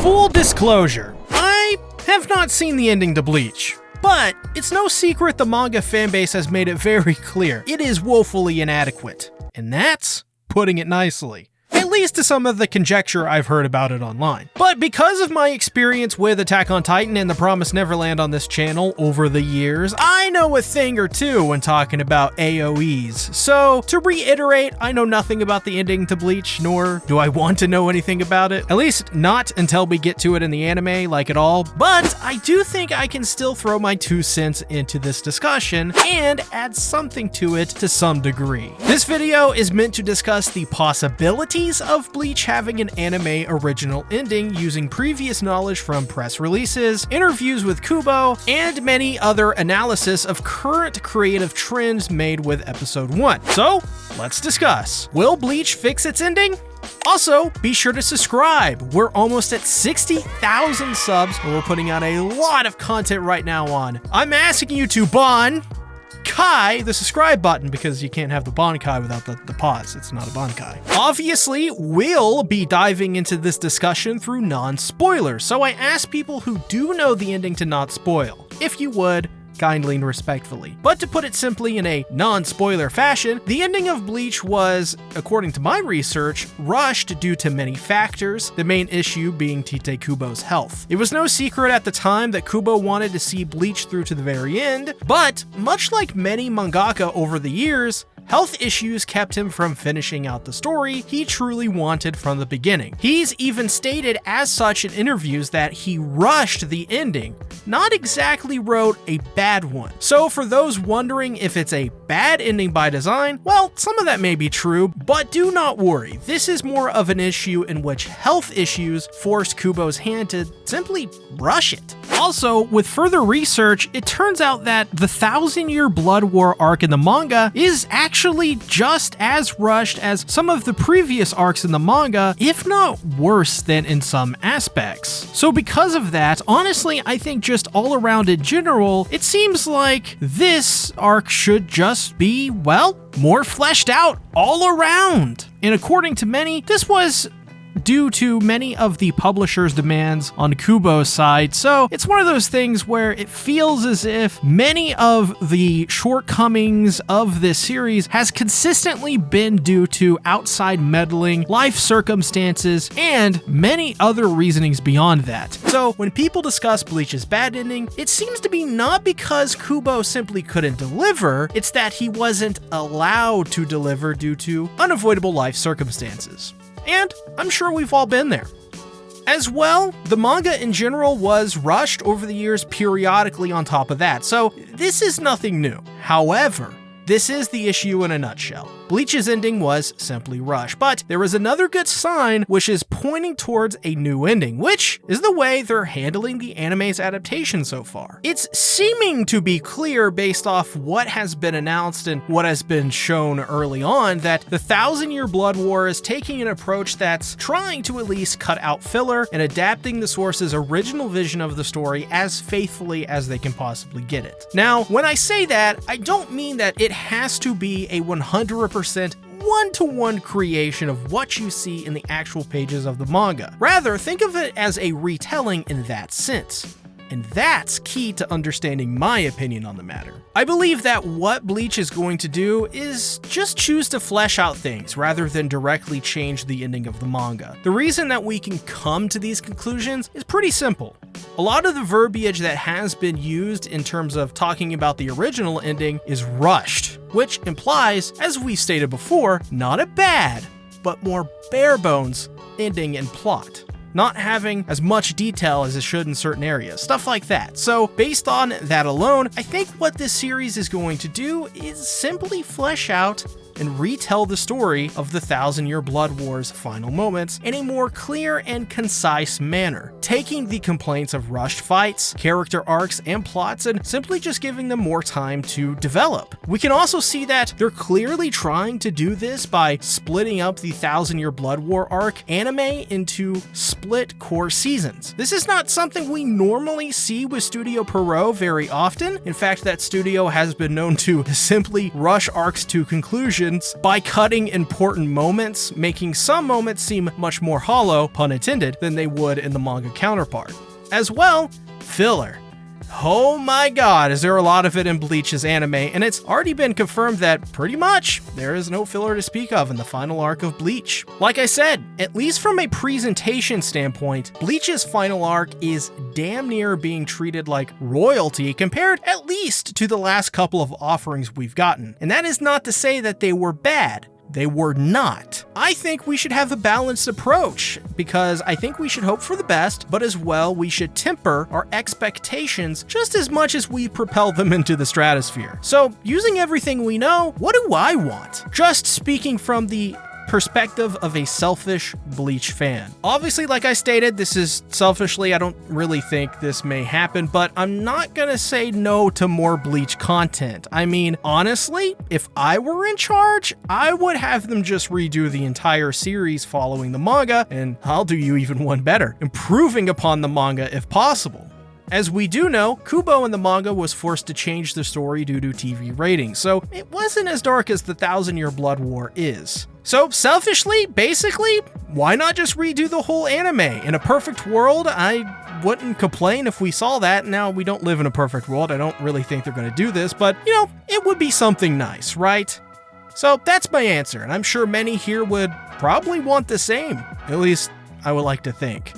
Full disclosure, I have not seen the ending to Bleach. But it's no secret the manga fanbase has made it very clear it is woefully inadequate. And that's putting it nicely. At least to some of the conjecture I've heard about it online. But because of my experience with Attack on Titan and The Promised Neverland on this channel over the years, I know a thing or two when talking about AOEs. So, to reiterate, I know nothing about the ending to Bleach, nor do I want to know anything about it. At least not until we get to it in the anime, like at all. But I do think I can still throw my 2 cents into this discussion and add something to it to some degree. This video is meant to discuss the possibilities of Bleach having an anime original ending using previous knowledge from press releases, interviews with Kubo, and many other analysis of current creative trends made with episode 1. So, let's discuss. Will Bleach fix its ending? Also, be sure to subscribe. We're almost at 60,000 subs, and we're putting out a lot of content right now on I'm asking you to Kai the subscribe button, because you can't have the Bankai without the pause. It's not a Bankai. Obviously, we'll be diving into this discussion through non-spoilers, so I ask people who do know the ending to not spoil. If you would, kindly and respectfully. But to put it simply in a non-spoiler fashion, the ending of Bleach was, according to my research, rushed due to many factors, the main issue being Tite Kubo's health. It was no secret at the time that Kubo wanted to see Bleach through to the very end, but much like many mangaka over the years, health issues kept him from finishing out the story he truly wanted from the beginning. He's even stated as such in interviews that he rushed the ending, not exactly wrote a bad one. So for those wondering if it's a bad ending by design, well, some of that may be true, but do not worry. This is more of an issue in which health issues forced Kubo's hand to simply rush it. Also, with further research, it turns out that the 1,000-year Blood War arc in the manga is actually just as rushed as some of the previous arcs in the manga, if not worse than in some aspects. So because of that, honestly, I think just all around in general, it seems like this arc should just be, well, more fleshed out all around. And according to many, this was due to many of the publisher's demands on Kubo's side, so it's one of those things where it feels as if many of the shortcomings of this series has consistently been due to outside meddling, life circumstances, and many other reasonings beyond that. So when people discuss Bleach's bad ending, it seems to be not because Kubo simply couldn't deliver, it's that he wasn't allowed to deliver due to unavoidable life circumstances. And I'm sure we've all been there. As well, the manga in general was rushed over the years periodically on top of that, so this is nothing new. However, this is the issue in a nutshell. Bleach's ending was simply rushed, but there is another good sign which is pointing towards a new ending, which is the way they're handling the anime's adaptation so far. It's seeming to be clear based off what has been announced and what has been shown early on that the 1,000-year Blood War is taking an approach that's trying to at least cut out filler and adapting the source's original vision of the story as faithfully as they can possibly get it. Now, when I say that, I don't mean that it has to be a 100% one-to-one creation of what you see in the actual pages of the manga. Rather, think of it as a retelling in that sense. And that's key to understanding my opinion on the matter. I believe that what Bleach is going to do is just choose to flesh out things rather than directly change the ending of the manga. The reason that we can come to these conclusions is pretty simple. A lot of the verbiage that has been used in terms of talking about the original ending is rushed, which implies, as we stated before, not a bad, but more bare bones ending and plot. Not having as much detail as it should in certain areas, stuff like that. So based on that alone, I think what this series is going to do is simply flesh out and retell the story of the 1,000-year Blood War's final moments in a more clear and concise manner, taking the complaints of rushed fights, character arcs, and plots and simply just giving them more time to develop. We can also see that they're clearly trying to do this by splitting up the 1,000-year Blood War arc anime into split core seasons. This is not something we normally see with Studio Pierrot very often. In fact, that studio has been known to simply rush arcs to conclusion explanations by cutting important moments, making some moments seem much more hollow, pun intended, than they would in the manga counterpart. As well, filler. Oh my god, is there a lot of it in Bleach's anime, and it's already been confirmed that pretty much there is no filler to speak of in the final arc of Bleach. Like I said, at least from a presentation standpoint, Bleach's final arc is damn near being treated like royalty compared at least to the last couple of offerings we've gotten. And that is not to say that they were bad. They were not. I think we should have a balanced approach because I think we should hope for the best, but as well we should temper our expectations just as much as we propel them into the stratosphere. So using everything we know, what do I want? Just speaking from the perspective of a selfish Bleach fan. Obviously, like I stated, this is selfishly, I don't really think this may happen, but I'm not gonna say no to more Bleach content. I mean, honestly, if I were in charge, I would have them just redo the entire series following the manga, and I'll do you even one better, improving upon the manga if possible. As we do know, Kubo in the manga was forced to change the story due to TV ratings, so it wasn't as dark as the 1,000-Year Blood War is. So selfishly, basically, why not just redo the whole anime? In a perfect world, I wouldn't complain if we saw that. Now, we don't live in a perfect world, I don't really think they're gonna do this, but, you know, it would be something nice, right? So that's my answer, and I'm sure many here would probably want the same. At least, I would like to think.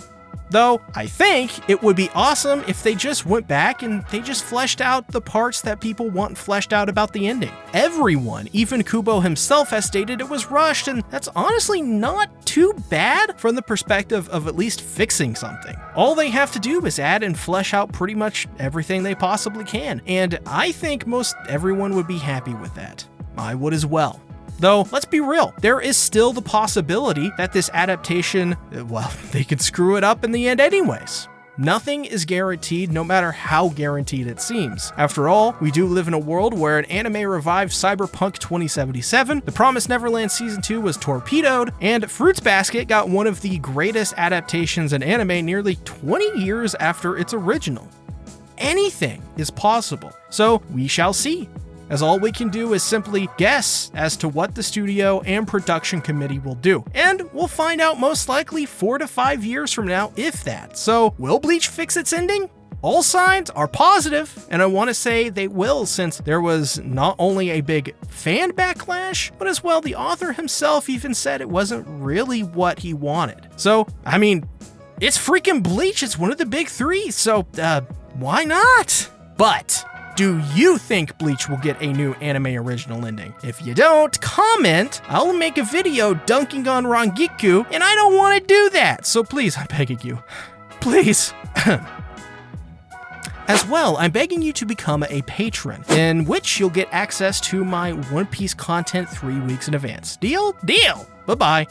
Though, I think it would be awesome if they just went back and they just fleshed out the parts that people want fleshed out about the ending. Everyone, even Kubo himself, has stated it was rushed, and that's honestly not too bad from the perspective of at least fixing something. All they have to do is add and flesh out pretty much everything they possibly can, and I think most everyone would be happy with that. I would as well. Though, let's be real, there is still the possibility that this adaptation, well, they could screw it up in the end anyways. Nothing is guaranteed, no matter how guaranteed it seems. After all, we do live in a world where an anime revived Cyberpunk 2077, The Promised Neverland Season 2 was torpedoed, and Fruits Basket got one of the greatest adaptations in anime nearly 20 years after its original. Anything is possible, so we shall see. As all we can do is simply guess as to what the studio and production committee will do. And we'll find out most likely 4 to 5 years from now, if that. So, will Bleach fix its ending? All signs are positive, and I want to say they will, since there was not only a big fan backlash, but as well the author himself even said it wasn't really what he wanted. So, I mean, it's freaking Bleach, it's one of the big three, so why not? But do you think Bleach will get a new anime original ending? If you don't, comment. I'll make a video dunking on Rangiku, and I don't want to do that. So please, I'm begging you. Please. As well, I'm begging you to become a patron, in which you'll get access to my One Piece content 3 weeks in advance. Deal? Deal! Bye-bye.